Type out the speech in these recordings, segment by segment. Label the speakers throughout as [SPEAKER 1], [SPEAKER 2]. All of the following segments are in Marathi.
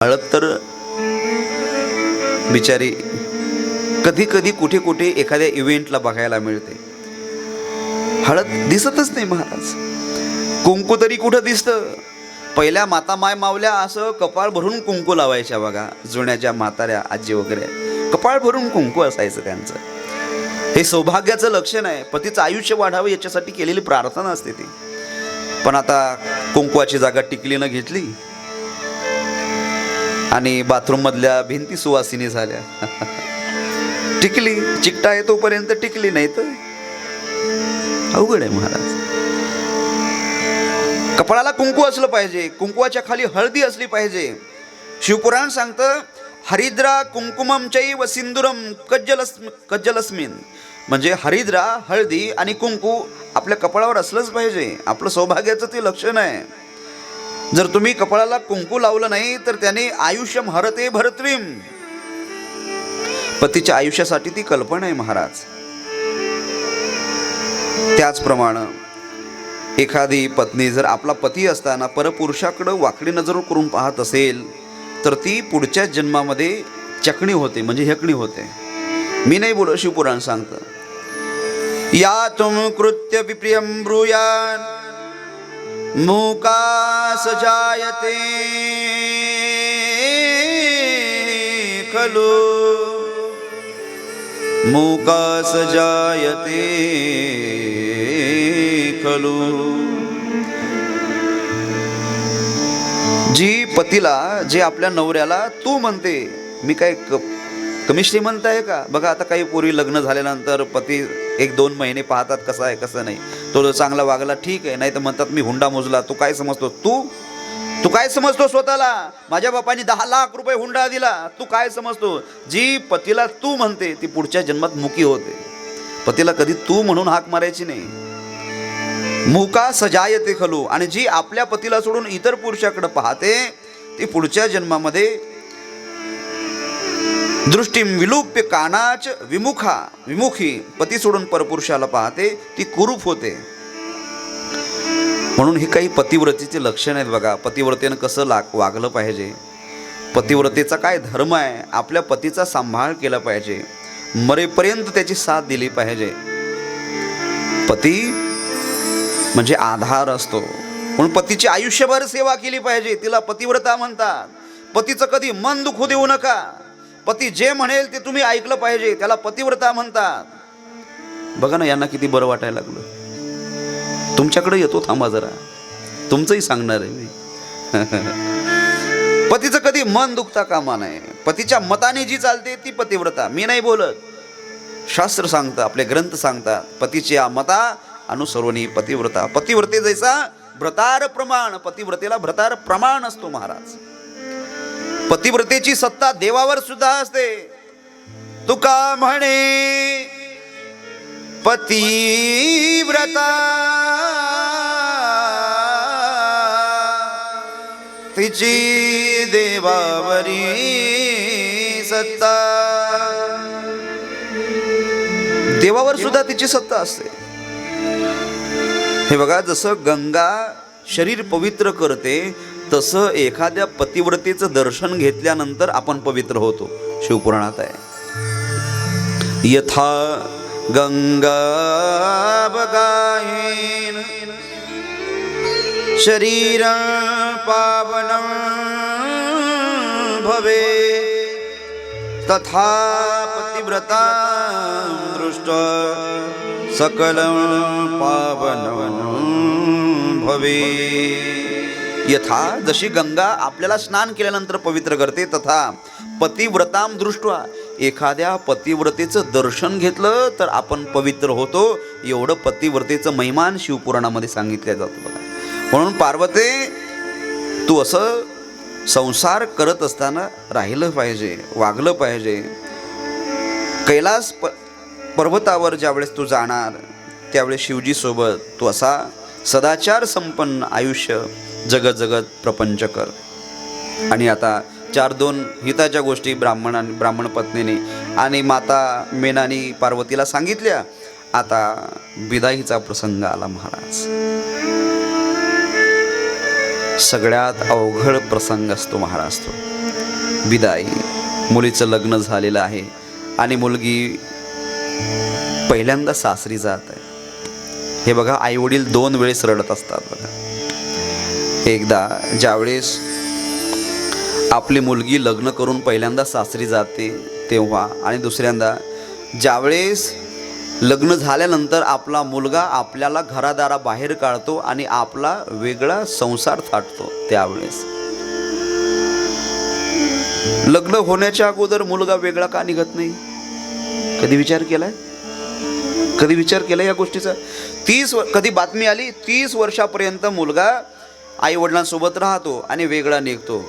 [SPEAKER 1] हळद तर बिचारी कधी कधी कुठे कुठे एखाद्या इव्हेंटला बघायला मिळते. हळद दिसतच नाही महाराज. कुंकू तरी कुठं दिसतं. पहिल्या माता माय मावल्या असं कपाळ भरून कुंकू लावायच्या बघा. जुन्या ज्या म्हाताऱ्या आजी वगैरे कपाळ भरून कुंकू असायचं त्यांचं. हे सौभाग्याचं लक्षण आहे. पतीचं आयुष्य वाढावं याच्यासाठी केलेली प्रार्थना असते ती. पण आता कुंकवाची जागा टिकलीनं घेतली आणि बाथरूम मधल्या भिंती सुवासिनी झाल्या. टिकली चिकटा आहे तोपर्यंत टिकली, नाही तर अवघड आहे महाराज. कपाळाला कुंकू असलं पाहिजे. कुंकवाच्या खाली हळदी असली पाहिजे. शिवपुराण सांगतं हरिद्रा कुंकुमम चैव सिंदूरम कज्जलस्मिन. म्हणजे हरिद्रा हळदी आणि कुंकू आपल्या कपाळावर असलंच पाहिजे. आपलं सौभाग्याचं ते लक्षण आहे. जर तुम्ही कपाळाला कुंकू लावलं नाही तर त्याने आयुष्यम हरते भरत्रीम. पतीच्या आयुष्यासाठी ती कल्पना आहे महाराज. त्याचप्रमाणे एखादी पत्नी जर आपला पती असताना परपुरुषाकडे वाकडी नजर करून पाहत असेल तर ती पुढच्या जन्मामध्ये चकणी होते, म्हणजे हेकणी होते. मी नाही बोलत, शिवपुराण सांगतं या तुम कृत्य विप्रियम ब्रूयान मूका सजायते खलु मूका सजायते खलु. जी पतीला, जे आपल्या नवऱ्याला तू म्हणते, मी काय कमी श्रीमंत आहे का? बघा आता काही पूर्वी लग्न झाल्यानंतर पती 1-2 महिने पाहतात कसं आहे कसं नाही. तो जर चांगला वागला ठीक आहे, नाही तर म्हणतात मी हुंडा मोजला. तू काय समजतो? तू काय समजतो स्वतःला? माझ्या बापाने 10 लाख रुपये हुंडा दिला. तू काय समजतो? जी पतीला तू म्हणते ती पुढच्या जन्मात मुकी होते. पतीला कधी तू म्हणून हाक मारायची नाही. मुका सजायते खलू. आणि जी आपल्या पतीला सोडून इतर पुरुषाकडे पाहते ती पुढच्या जन्मामध्ये दृष्टी विलुप्य कानाच विमुखी. पती सोडून परपुरुषाला पाहते ती कुरूप होते. म्हणून हे काही पतिव्रतेचे लक्षण आहेत बघा. पतिव्रतेनं कसं वागलं पाहिजे. पतिव्रतेचा काय धर्म आहे. आपल्या पतीचा सांभाळ केला पाहिजे. मरेपर्यंत त्याची साथ दिली पाहिजे. पती म्हणजे आधार असतो. म्हणून पतीची आयुष्यभर सेवा केली पाहिजे. तिला पतिव्रता म्हणतात. पतीचं कधी मन दुखू देऊ नका. पती जे म्हणेल ते तुम्ही ऐकलं पाहिजे. त्याला पतिव्रता म्हणतात. बघा ना, यांना किती बरं वाटायला लागलं. तुमच्याकडे येतो, थांबा जरा, तुमचंही सांगणार आहे मी. पतीचं कधी मन दुखता कामा नये. पतीच्या मताने जी चालते ती पतिव्रता. मी नाही बोलत, शास्त्र सांगतं, आपले ग्रंथ सांगतात. पतीच्या मता अनुसरणी पतिव्रता. पतिव्रते जैसा भ्रतार प्रमाण. पतिव्रतेला भ्रतार प्रमाण असतो महाराज. पतिव्रतेची सत्ता देवावर सुद्धा असते. तुका म्हणे पतिव्रता तिची देवावरी सत्ता. देवावर सुद्धा तिची सत्ता असते. हे बघा, जसं गंगा शरीर पवित्र करते तसं एखाद्या पतिव्रतेचं दर्शन घेतल्यानंतर आपण पवित्र होतो. शिवपुराणात आहे यथा गंगा बगाहीन शरीर पावन भवे तथा पतिव्रता दृष्ट सकल पावन भवे. यथा, जशी गंगा आपल्याला स्नान केल्यानंतर पवित्र करते, तथा पतिव्रताम दृष्ट्वा, एखाद्या पतिव्रतेचं दर्शन घेतलं तर आपण पवित्र होतो. एवढं पतिव्रतेचं महिमान शिवपुराणामध्ये सांगितलं जातं बघा. म्हणून पार्वते, तू असं संसार करत असताना राहिलं पाहिजे, वागलं पाहिजे. कैलास पर्वतावर ज्यावेळेस तू जाणार त्यावेळेस शिवजी सोबत तू असा सदाचार संपन्न आयुष्य जगत प्रपंच कर. आणि आता 4-2 हिताच्या गोष्टी ब्राह्मण पत्नीने आणि माता मेनानी पार्वतीला सांगितल्या. आता विदाईचा प्रसंग आला महाराज. सगळ्यात अवघड प्रसंग असतो महाराज तो. विदाई. मुलीचं लग्न झालेलं आहे आणि मुलगी पहिल्यांदा सासरी जात आहे. हे बघा, आईवडील 2 वेळेस रडत असतात बघा. एकदा ज्यावेळेस आपली मुलगी लग्न करून पहिल्यांदा सासरी जाते तेव्हा, आणि दुसऱ्यांदा ज्यावेळेस लग्न झाल्यानंतर आपला मुलगा आपल्याला घरादाराबाहेर काढतो आणि आपला वेगळा संसार थाटतो त्यावेळेस. लग्न होण्याच्या अगोदर मुलगा वेगळा का निघत नाही? कधी विचार केलाय? कधी विचार केला या गोष्टीचा? कधी बातमी आली 30 वर्षापर्यंत मुलगा आई वडिलांसोबत राहतो आणि वेगळा निघतो,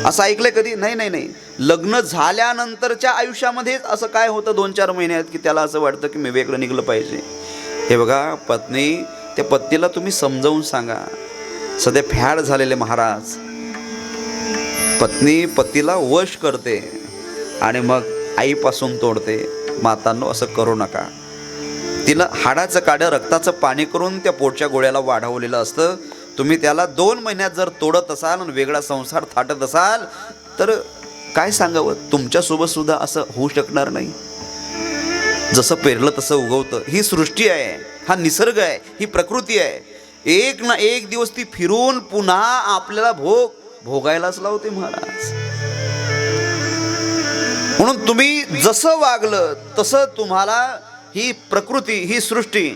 [SPEAKER 1] असं ऐकलंय कधी? नाही. लग्न झाल्यानंतरच्या आयुष्यामध्ये असं काय होतं 2-4 महिन्यात की त्याला असं वाटतं की मी वेगळं निघलं पाहिजे. हे बघा, पत्नी त्या पत्नीला तुम्ही समजावून सांगा. सध्या फॅड झालेले महाराज, पत्नी पतीला वश करते आणि मग आईपासून तोडते. मातांनो, असं करू नका. तिला हाडाचं काढं रक्ताचं पाणी करून त्या पोटच्या गोळ्याला वाढवलेलं असतं. तुम्ही त्याला 2 महिन्यात जर तोडत असाल आणि वेगळा संसार थाटत असाल तर काय सांगावं, तुमच्यासोबत सुद्धा असं होऊ शकणार नाही. जसं पेरलं तसं उगवतं. ही सृष्टी आहे, हा निसर्ग आहे, ही प्रकृती आहे. एक ना एक दिवस ती फिरून पुन्हा आपल्याला भोगायलाच लावते महाराज. म्हणून तुम्ही जसं वागलं तसं तुम्हाला ही प्रकृती, ही सृष्टी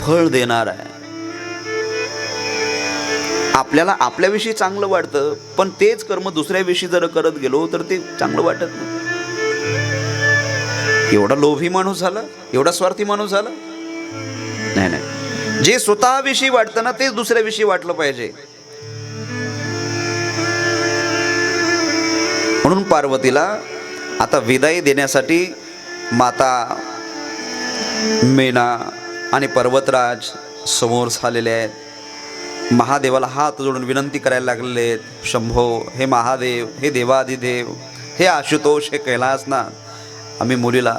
[SPEAKER 1] फळ देणार आहे. आपल्याला आपल्याविषयी चांगलं वाटतं, पण तेच कर्म दुसऱ्याविषयी जर करत गेलो तर ते चांगलं वाटत नाही. एवढा लोभी माणूस झाला, एवढा स्वार्थी माणूस झाला? नाही. जे स्वतःविषयी वाटतं ना तेच दुसऱ्याविषयी वाटलं पाहिजे. म्हणून पार्वतीला आता विदाई देण्यासाठी माता मेना आणि पर्वतराज समोर झालेले आहेत. महादेवाला हात जोडून विनंती करायला लागलेले आहेत. शंभो, हे महादेव, हे देवादिदेव, हे आशुतोष, हे कैलासनाथ, आम्ही मुलीला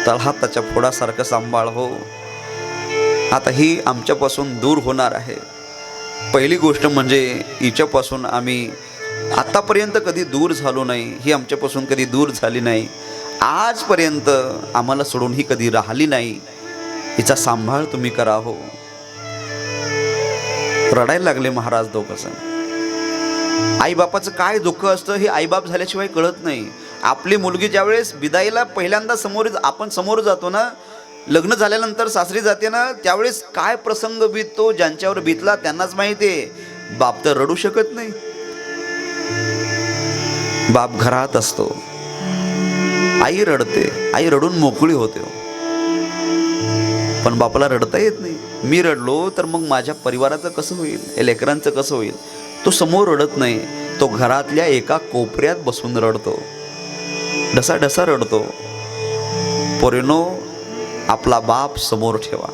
[SPEAKER 1] तळहाताच्या फोडासारखं सांभाळ हो. आता ही आमच्यापासून दूर होणार आहे. पहिली गोष्ट म्हणजे हिच्यापासून आम्ही आतापर्यंत कधी दूर झालो नाही, ही आमच्यापासून कधी दूर झाली नाही. आजपर्यंत आम्हाला सोडून ही कधी राहिली नाही. हिचा सांभाळ तुम्ही करा हो. रडायला लागले महाराज दोघंजण. आईबापाचं काय दुःख असतं हे आईबाप झाल्याशिवाय कळत नाही. आपली मुलगी ज्यावेळेस विदाईला पहिल्यांदा आपण समोर जातो ना, लग्न झाल्यानंतर सासरी जाते ना, त्यावेळेस काय प्रसंग बीततो ज्यांच्यावर बीतला त्यांनाच माहिती आहे. बाप तर रडू शकत नाही. बाप घरात असतो, आई रडते, आई रडून मोकळी होते, पण बापाला रडता येत नाही. मी रडलो तर मग माझ्या परिवाराचं कसं होईल, या लेकरांचं कसं होईल? तो समोर रडत नाही, तो घरातल्या एका कोपऱ्यात बसून रडतो, ढसा रडतो. पोरीनो, आपला बाप समोर ठेवा,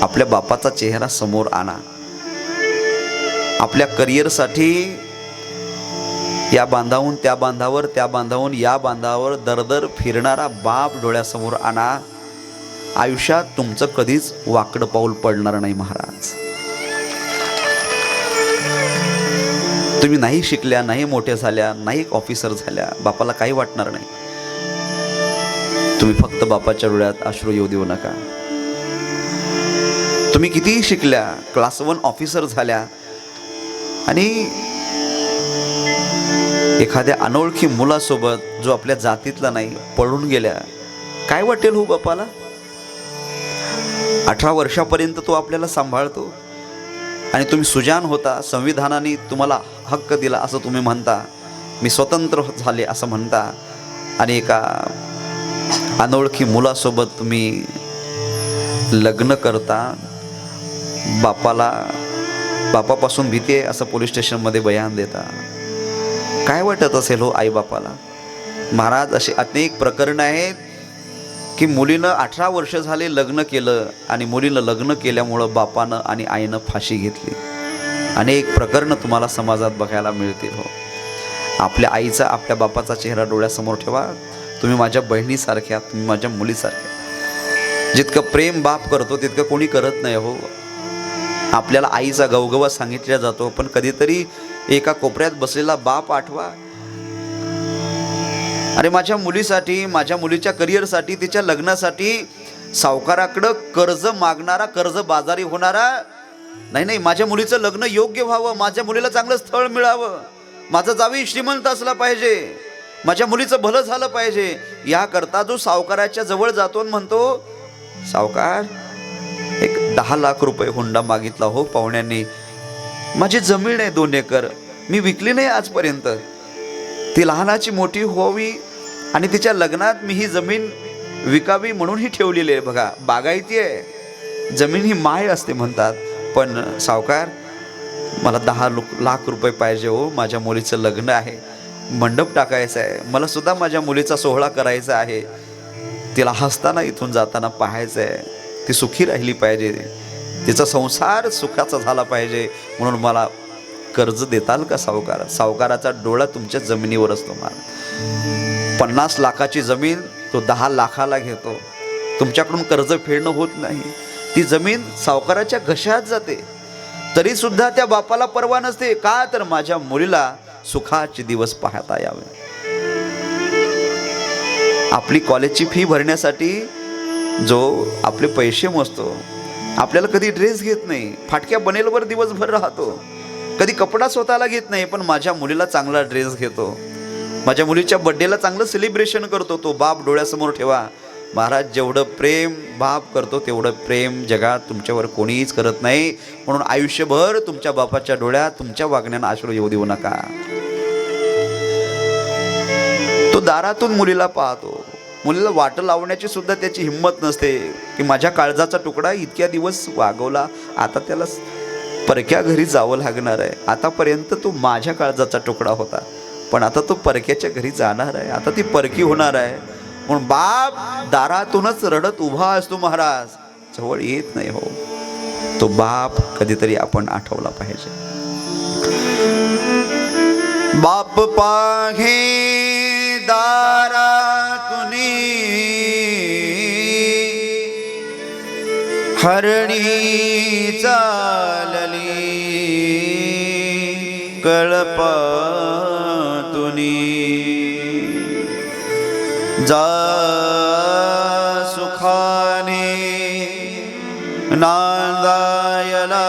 [SPEAKER 1] आपल्या बापाचा चेहरा समोर आणा. आपल्या करिअरसाठी या बांधावून त्या बांधावर, त्या बांधावून या बांधावर दरदर फिरणारा बाप डोळ्यासमोर आणा. आयुष्यात तुमचं कधीच वाकडं पाऊल पडणार नाही महाराज. तुम्ही नाही शिकल्या, नाही मोठ्या झाल्या, नाही ऑफिसर झाल्या, बापाला काही वाटणार नाही. तुम्ही फक्त बापाच्या डोळ्यात अश्रू येऊ देऊ नका. तुम्ही कितीही शिकल्या, क्लास 1 ऑफिसर झाल्या आणि एखाद्या अनोळखी मुलासोबत जो आपल्या जातीतला नाही पळून गेल्या, काय वाटेल हो बापाला? 18 वर्षापर्यंत तो आपल्याला सांभाळतो आणि तुम्ही सुजान होता, संविधानाने तुम्हाला हक्क दिला असं तुम्ही म्हणता, मी स्वतंत्र झाले असं म्हणता, आणि एका अनोळखी मुलासोबत तुम्ही लग्न करता. बापापासून भीती आहे असं पोलीस स्टेशनमध्ये बयान देता. काय वाटत असेल हो आई बापाला? महाराज, असे अनेक प्रकरण आहेत की मुलीनं 18 वर्ष झाले लग्न केलं आणि मुलीनं लग्न केल्यामुळं बापानं आणि आईनं फाशी घेतली. अनेक प्रकरणं तुम्हाला समाजात बघायला मिळतील हो. आपल्या आईचा, आपल्या बापाचा चेहरा डोळ्यासमोर ठेवा. तुम्ही माझ्या बहिणीसारख्या, तुम्ही माझ्या मुलीसारख्या. जितकं प्रेम बाप करतो तितकं कोणी करत नाही हो. आपल्याला आईचा गवगवा सांगितला जातो, पण कधीतरी एका कोपऱ्यात बसलेला बाप आठवा. अरे माझ्या मुलीसाठी, माझ्या मुलीच्या करिअरसाठी, तिच्या लग्नासाठी सावकाराकडं कर्ज मागणारा, कर्ज बाजारी होणारा नाही. नाही, माझ्या मुलीचं लग्न योग्य व्हावं, माझ्या मुलीला चांगलं स्थळ मिळावं, माझा जावई श्रीमंत असला पाहिजे, माझ्या मुलीचं भलं झालं पाहिजे, याकरता जो सावकाराच्या जवळ जातो आणि म्हणतो, सावकार एक 10 लाख रुपये हुंडा मागितला हो पाहुण्यांनी, माझी जमीन आहे 2 एकर, मी विकली नाही आजपर्यंत, ती लहानाची मोठी व्हावी आणि तिच्या लग्नात मी ही जमीन विकावी म्हणून ही ठेवलेली आहे. बघा, बागायती आहे, जमीन ही माय असते म्हणतात. पण सावकार मला 10 लाख रुपये पाहिजे हो, माझ्या मुलीचं लग्न आहे, मंडप टाकायचा आहे, मला सुद्धा माझ्या मुलीचा सोहळा करायचा आहे, तिला हसताना इथून जाताना पाहायचं आहे, ती सुखी राहिली पाहिजे, तिचा संसार सुखाचा झाला पाहिजे, म्हणून मला कर्ज देताल का सावकार? सावकाराचा डोळा तुमच्या जमिनीवर असतो. मला 50 लाखाची जमीन तो 10 लाखाला घेतो, तुमच्याकडून कर्ज फेडणं होत नाही, ती जमीन सावकाराच्या घशात जाते, तरी सुद्धा त्या बापाला पर्वा नसते. का तर माझ्या मुलीला सुखाचे दिवस पाहता यावे. आपली कॉलेजची फी भरण्यासाठी जो आपले पैसे मोजतो, आपल्याला कधी ड्रेस घेत नाही, फाटक्या बनेलवर दिवसभर राहतो, कधी कपडा स्वतःला घेत नाही, पण माझ्या मुलीला चांगला ड्रेस घेतो, माझ्या मुलीच्या बड्डेला चांगलं सेलिब्रेशन करतो. तो बाप डोळ्यासमोर ठेवा. महाराज, जेवढं प्रेम बाप करतो तेवढं प्रेम जगात तुमच्यावर कोणीच करत नाही. म्हणून आयुष्यभर तुमच्या बापाच्या डोळ्यात तुमच्या वागण्यानं अश्रू येऊ देऊ नका. तो दारातून मुलीला पाहतो, मुलीला वाट लावण्याची सुद्धा त्याची हिंमत नसते की माझ्या काळजाचा तुकडा इतक्या दिवस वागवला, आता त्याला परक्या घरी जावं लागणार आहे. आतापर्यंत तो माझ्या काळजाचा तुकडा होता, पण आता तो परक्याच्या घरी जाणार आहे, आता ती परकी होणार आहे. म्हणून बाप दारातूनच रडत उभा असतो महाराज, जवळ येत नाही. हो, तो बाप कधीतरी आपण आठवला पाहिजे. बाप पाहे दारातुनी हरणी चालली कळपातुनी, जा सुखाने नांदायला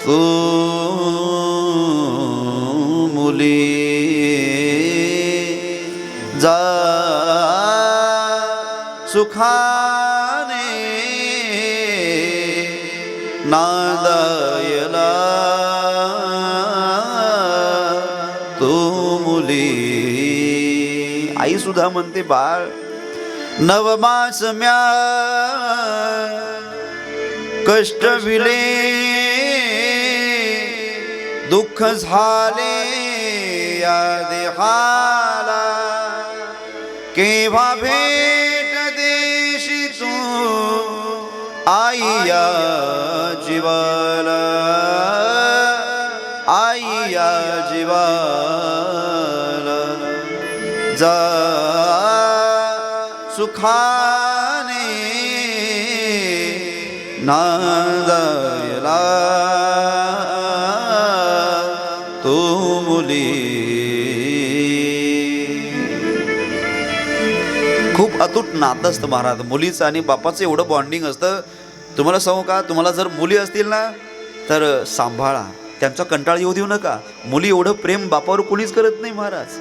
[SPEAKER 1] तू मुली, जा सुखाने नांदायला तू मुली. आई सुद्धा म्हणते, बाळ नवमास म्या कष्ट विले, दुःख झाले या देहाला, केव्हा भेट देशी तू आई या जीवाला, आई या जीवाला, जा सुखाने नांदायला तू मुली. खूप अतूट नातं असतं महाराज, मुलीचं आणि बापाचं एवढं बॉन्डिंग असतं. तुम्हाला सांगू का, तुम्हाला जर मुली असतील ना तर सांभाळा, त्यांचा कंटाळा येऊ देऊ नका. मुली एवढं प्रेम बापावर कोणीच करत नाही महाराज.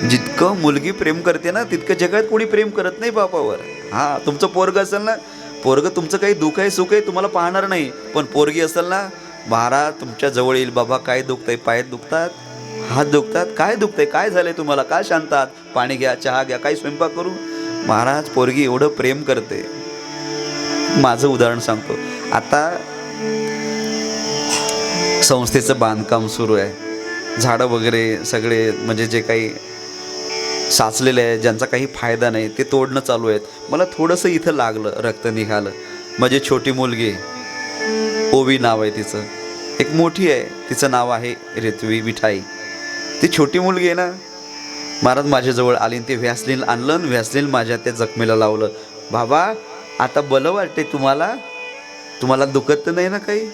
[SPEAKER 1] जितकं मुलगी प्रेम करते ना तितकं जगात कोणी प्रेम करत नाही बापावर. हां, तुमचं पोरग असेल ना, पोरग तुमचं काही दुःख आहे सुख आहे तुम्हाला पाहणार नाही, पण पोरगी असेल ना, महाराज तुमच्या जवळ येईल. बाबा काय दुखतंय, पाय दुखतात, हात दुखतात, काय दुखतंय, काय झालंय तुम्हाला, काय शांतात, पाणी घ्या, चहा घ्या, काही स्वयंपाक करू. महाराज पोरगी एवढं प्रेम करते. माझं उदाहरण सांगतो. आता संस्थेचं बांधकाम सुरू आहे, झाडं वगैरे सगळे म्हणजे जे काही साचलेले आहे, ज्यांचा काही फायदा नाही, ते तोडणं चालू आहेत. मला थोडंसं इथं लागलं, रक्त निघालं. माझी छोटी मुलगी ओवी नाव आहे तिचं, एक मोठी आहे तिचं नाव आहे रित्वी विठाई. ती छोटी मुलगी आहे ना, महाराज माझ्याजवळ आली, ते व्हॅसलीन आणलं आणि व्हॅसलीन माझ्या त्या जखमेला लावलं. बाबा आता बलं वाटते तुम्हाला, तुम्हाला दुखत तर नाही ना काही?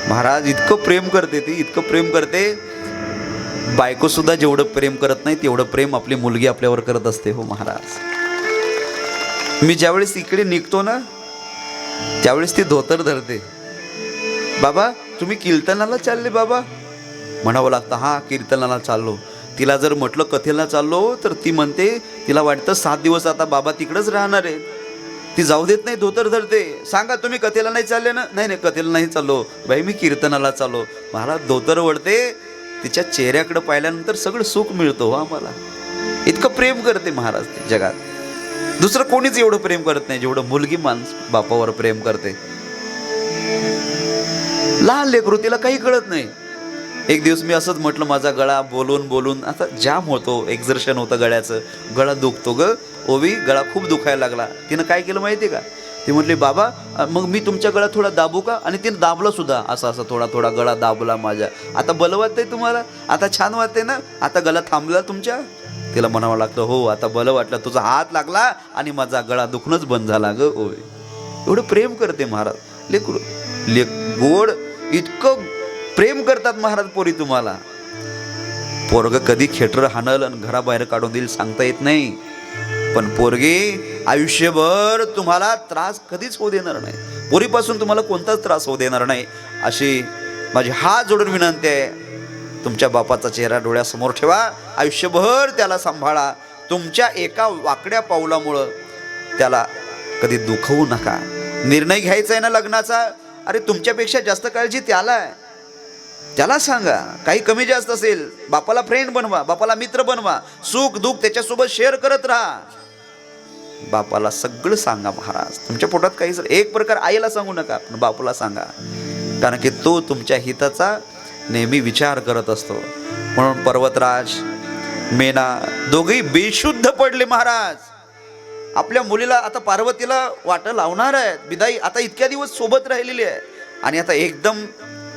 [SPEAKER 1] महाराज इतकं प्रेम करते ती, इतकं प्रेम करते, बायको सुद्धा जेवढं प्रेम करत नाही तेवढं प्रेम आपली मुलगी आपल्यावर करत असते हो महाराज. मी ज्यावेळेस इकडे निघतो ना त्यावेळेस ती धोतर धरते. बाबा तुम्ही कीर्तनाला चालले बाबा? म्हणावं लागतं हा कीर्तनाला चाललो. तिला जर म्हटलं कथेला चाललो तर ती म्हणते, तिला वाटतं 7 दिवस आता बाबा तिकडंच राहणार आहे, ती जाऊ देत नाही, धोतर धरते. सांगा तुम्ही कथेला नाही चालले ना? नाही नाही कथेला नाही चाललो बाई, मी कीर्तनाला चाललो. महाराज धोतर वळते, तिच्या चेहऱ्याकडे पाहिल्यानंतर सगळं सुख मिळतं हो आम्हाला. इतकं प्रेम करते महाराज ते जगात. दुसरं कोणीच एवढं प्रेम करत नाही जेवढं मुलगी बापावर प्रेम करते. लहान लेकरू तिला काही कळत नाही. एक दिवस मी असंच म्हटलं, माझा गळा बोलून बोलून आता जाम होतो, एक्झर्शन होतं गळ्याचं, गळा दुखतो ग ओवी, गळा खूप दुखायला लागला. तिनं काय केलं माहिती आहे का? ती म्हटली बाबा मग मी तुमच्या गळा थोडा दाबू का? आणि तिनं दाबलं सुद्धा, असं असं थोडा थोडा गळा दाबला माझ्या. आता बलं वाटतंय तुम्हाला? आता छान वाटतंय ना? आता गळा थांबला तुमच्या? तिला म्हणावं लागतं हो आता बलं वाटलं, तुझा हात लागला आणि माझा गळा दुखणंच बंद झाला ग ओवी. एवढं प्रेम करते महाराज लेकरू. गोड इतकं प्रेम करतात महाराज पोरी तुम्हाला. पोरग कधी खेटर हाणल आणि घराबाहेर काढून देईल सांगता येत नाही, पण पोरगी आयुष्यभर तुम्हाला त्रास कधीच होऊ देणार नाही. पोरीपासून तुम्हाला कोणताच त्रास होऊ देणार नाही, अशी माझी हात जोडून विनंती आहे. तुमच्या बापाचा चेहरा डोळ्यासमोर ठेवा, आयुष्यभर त्याला सांभाळा. तुमच्या एका वाकड्या पावलामुळं त्याला कधी दुखवू नका. निर्णय घ्यायचा आहे ना लग्नाचा, अरे तुमच्यापेक्षा जास्त काळजी त्याला आहे. त्याला सांगा, काही कमी जास्त असेल बापाला फ्रेंड बनवा, बापाला मित्र बनवा, सुख दुःख त्याच्यासोबत शेअर करत राहा. बापाला सगळं सांगा महाराज. तुमच्या पोटात काही एक प्रकार आईला सांगू नका, पण बापाला सांगा, कारण की तो तुमच्या हिताचा नेहमी विचार करत असतो. म्हणून पर्वतराज मेना दोघेही बेशुद्ध पडले महाराज. आपल्या मुलीला आता पार्वतीला वाट लावणार आहेत, बिदाई आता इतक्या दिवस सोबत राहिलेली आहे आणि आता एकदम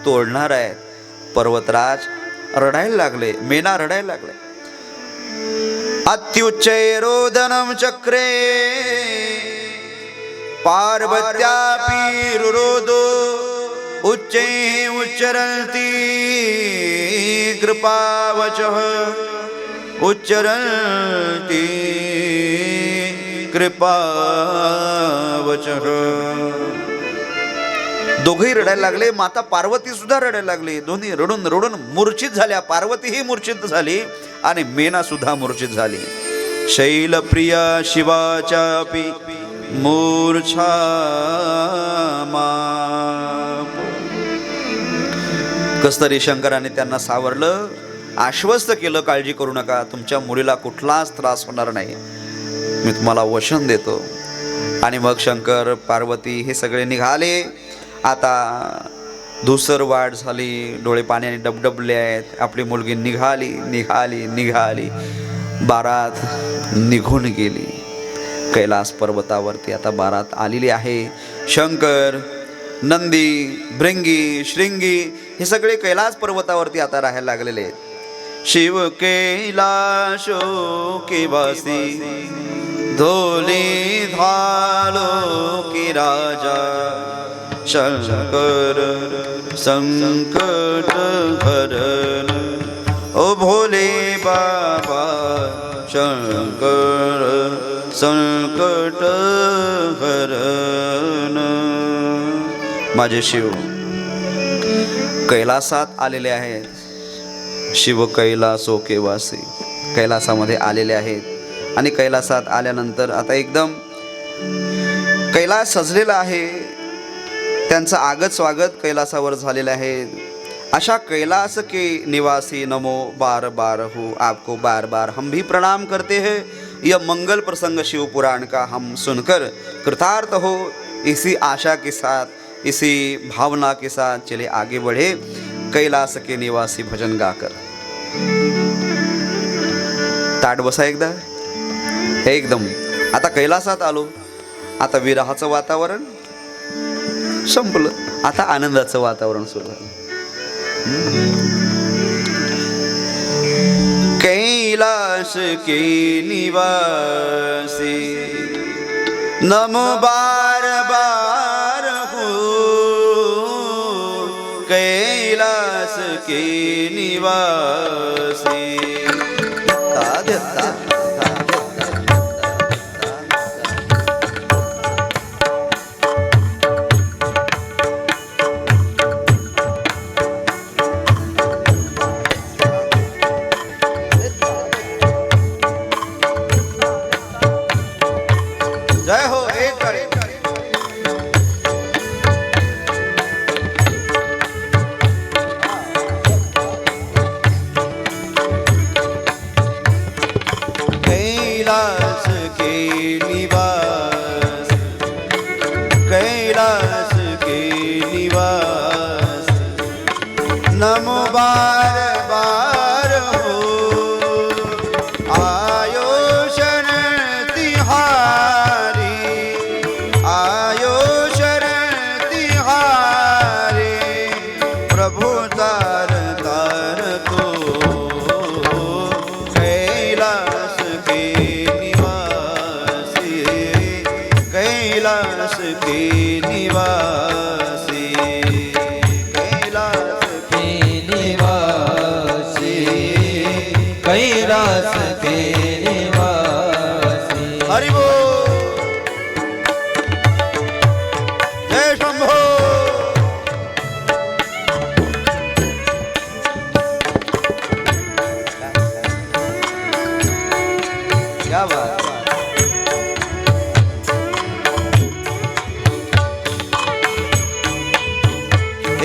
[SPEAKER 1] तोडणार आहेत. पर्वतराज रडायला लागले, मेना रडायला लागले. अत्युच्चै रोदनम चक्रे पार्वत्यापि रुरोदो उच्चै उच्चरन्ति कृपावचः उच्चरन्ति कृपावचः. दोघेही रडायला लागले, माता पार्वती सुद्धा रडायला लागली. दोन्ही रडून रडून मूर्छित झाल्या. पार्वतीही मूर्छित झाली आणि मेना सुद्धा मूर्छित झाली. शैलप्रिया शिवाचापि मूर्छा माप. कस्तरी शंकराने त्यांना सावरलं, आश्वस्त केलं, काळजी करू नका, तुमच्या मुलीला कुठलाच त्रास होणार नाही, मी तुम्हाला वचन देतो. आणि मग शंकर पार्वती हे सगळे निघाले. आता धुसर वाढ झाली, डोळे पाण्याने डबडबले आहेत. आपली मुलगी निघाली निघाली निघाली, बारात निघून गेली. कैलास पर्वतावरती आता बारात आलेली आहे. शंकर, नंदी, भृंगी, श्रृंगी हे सगळे कैलास पर्वतावरती आता राहायला लागलेले आहेत. शिव कैलाशो केवासी धोले धालो की राजा शंकर संकट हरण ओ भोले बाबा शंकर संकट हरण. माझे शिव कैलासात आलेले आहेत. शिव कैलासो केवासी कैलासामध्ये आलेले आहेत आणि कैलासात आल्यानंतर आता एकदम कैलास सजलेला आहे. त्यांचं आगत स्वागत कैलासावर झालेलं आहे. अशा कैलास के निवासी नमो बार बार हो, आपको बार बार हम भी प्रणाम करते हैं. यह मंगल प्रसंग शिव पुराण का हम सुनकर कृतार्थ हो. इसी आशा के साथ, इसी भावना के साथ चले आगे बढ़े कैलास के निवासी भजन गाकर. ताट बसा एकदा एकदम. आता कैलासात आलो, आता विरहाचं वातावरण संपलं, आता आनंदाचं वातावरण सुरू झालं. कैलास के निवासी नमो बार बार हो, के निवासी जय हो एक करे कैलाश के निवास कैलाश के निवास नमो बार बार हो आयो शरण तिहारी आयो शरण तिहारी प्रभु तार तार को कैलाश के निवासी कैलाश के निवासी कैलाश
[SPEAKER 2] के निवासी कैलाश के निवासी
[SPEAKER 1] हरि बोल जय शंभो क्या बात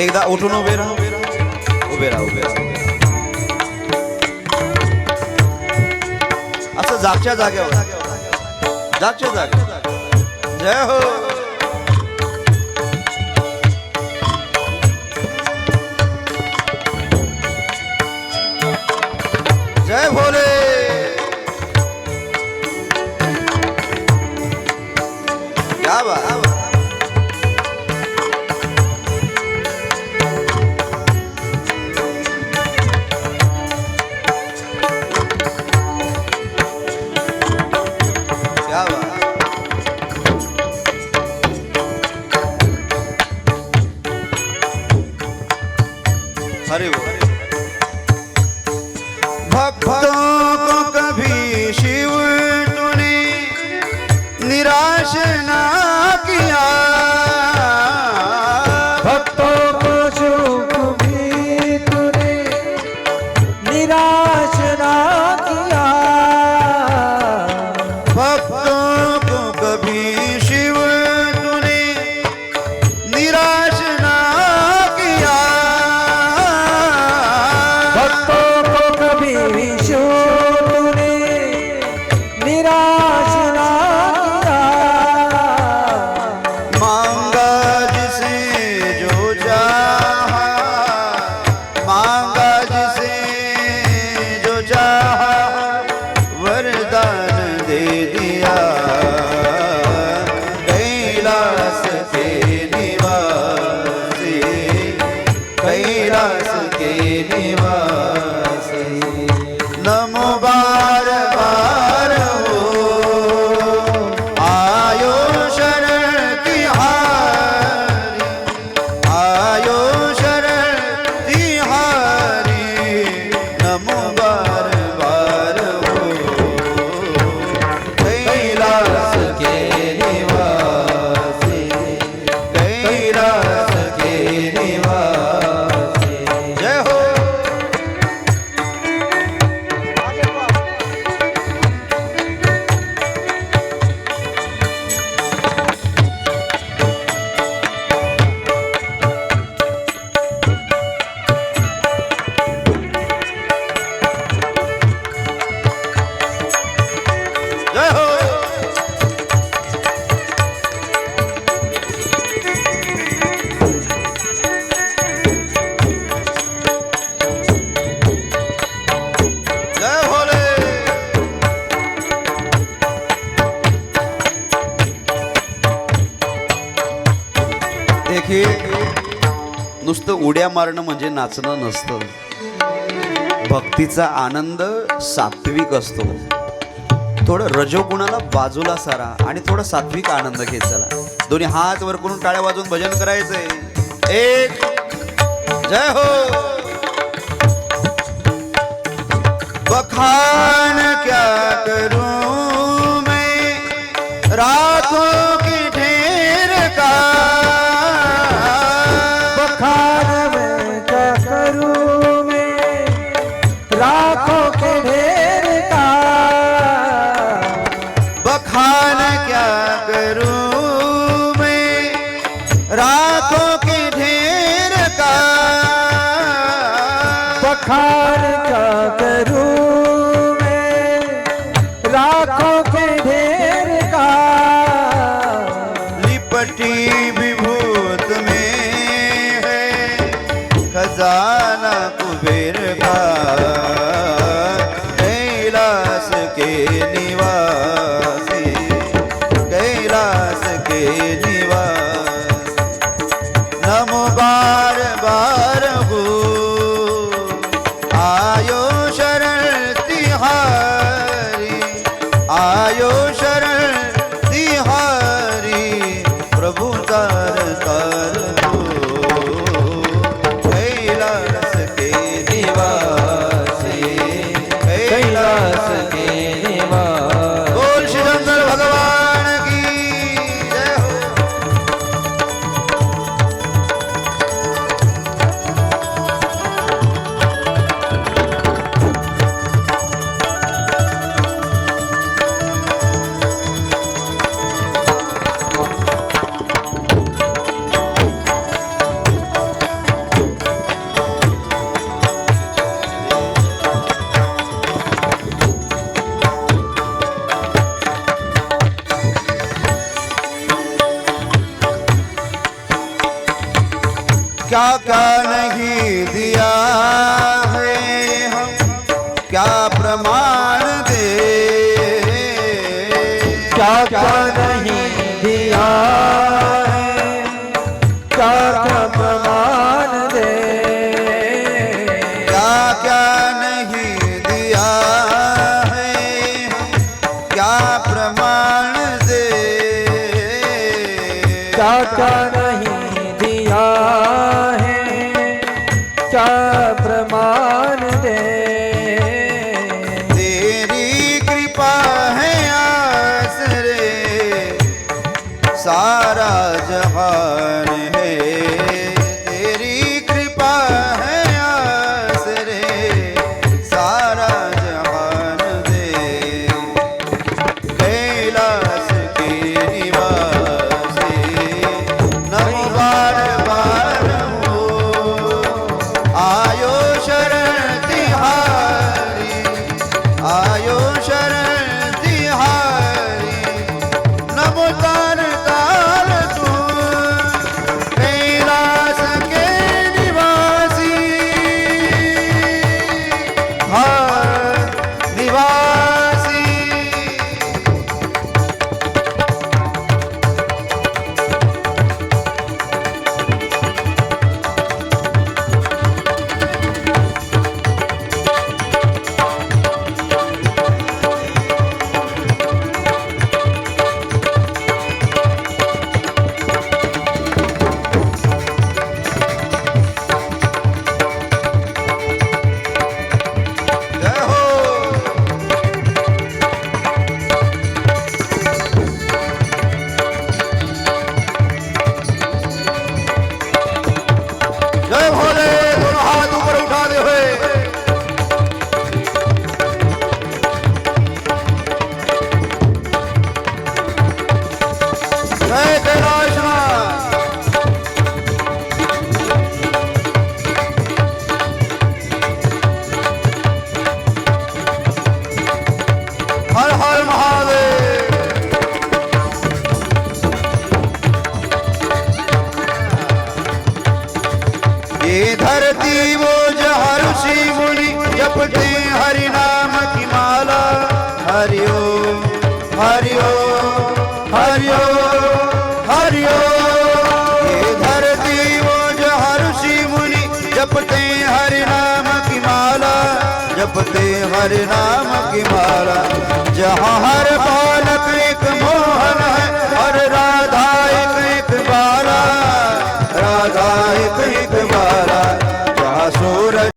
[SPEAKER 1] एकदा उठून उभे राहा उभे राहा उभे राहा उभे राहा असं जागच्या जागेवर जागच्या जागेवर जय हो जय भोले क्या बात क्या बात हरि बोल भक्तों को कभी शिव तूने निराश ना किया
[SPEAKER 2] भक्तों को शुभ भी तूने निराश ना किया
[SPEAKER 1] भक्तों को कभी शिव तूने निराश ना किया
[SPEAKER 2] भक्तों को कभी विशु तूने निराश ना किया
[SPEAKER 1] मांगा जिसे जो चाहा मांगा जिसे जो चाहा वरदान दे दिया कैलाश के निवासी कैलाश के निवासी नमो बार बार हो आयो शरण तिहारी आयो शरण तिहारी नमो बार बार हो कैलाश के निवासी कैलाश के निवासी जय हो जय हो जय भोले देखिए नुसतं उड्या मारणं म्हणजे नाचणं नसतं भक्तीचा आनंद सात्विक असतो थोडं रजोगुणाला बाजूला सारा आणि थोडा सात्विक आनंद घेत चला दोन्ही हात वर करून टाळ्या वाजवून भजन करायचंय एक जय हो बखान क्या करूं मैं रातों के ढेर का,
[SPEAKER 2] बखान मैं क्या करूं मैं राखों के ढेर का,
[SPEAKER 1] बखान क्या करूं मैं रातों के ढेर का,
[SPEAKER 2] बखान क्या करूं मैं राखों के ढेर का,
[SPEAKER 1] लिपटी विभूत में है खजाना कुबेर का, कैलाश के निवासी, कैलाश के निवासी, नमो बार बार हो आयो शरण तिहारी, आयो शरण तिहारी, प्रभु तार तार हो कैलाश के निवासी, कैलाश के निवासी। बोल श्री शंकर भगवान की जय हो। क्या क्या नहीं दिया है हम क्या प्रमाण दे,
[SPEAKER 2] क्या क्या नहीं दिया है क्या क्या प्रमाण दे,
[SPEAKER 1] क्या क्या नहीं दिया है क्या प्रमाण दे,
[SPEAKER 2] क्या क्या नहीं दिया है क्या प्रमाण दे,
[SPEAKER 1] तेरी कृपा है आसरे सारा जहान है, तेरी कृपा है आसरे सारा जहान दे, कैलाश के निवासी, नमो बार बार हो आयो शरण तिहारी, आयो शरण तिहारी, नमो तार तार तू कैलाश के निवासी, हाँ निवासी। जय हो। जय भोले, दोनों हाथ ऊपर उठाते हुए जय कैलाशनाथ। हर हर महादेव। ये धरती वो जहाँ ऋषि मुनि जपते हरि नाम की माला, हरिओ हरिओ हरिओ हरिओ। ये धरती वो जहाँ ऋषि मुनि जपते हरि नाम की माला, जपते हरि नाम की माला, जहाँ हर बार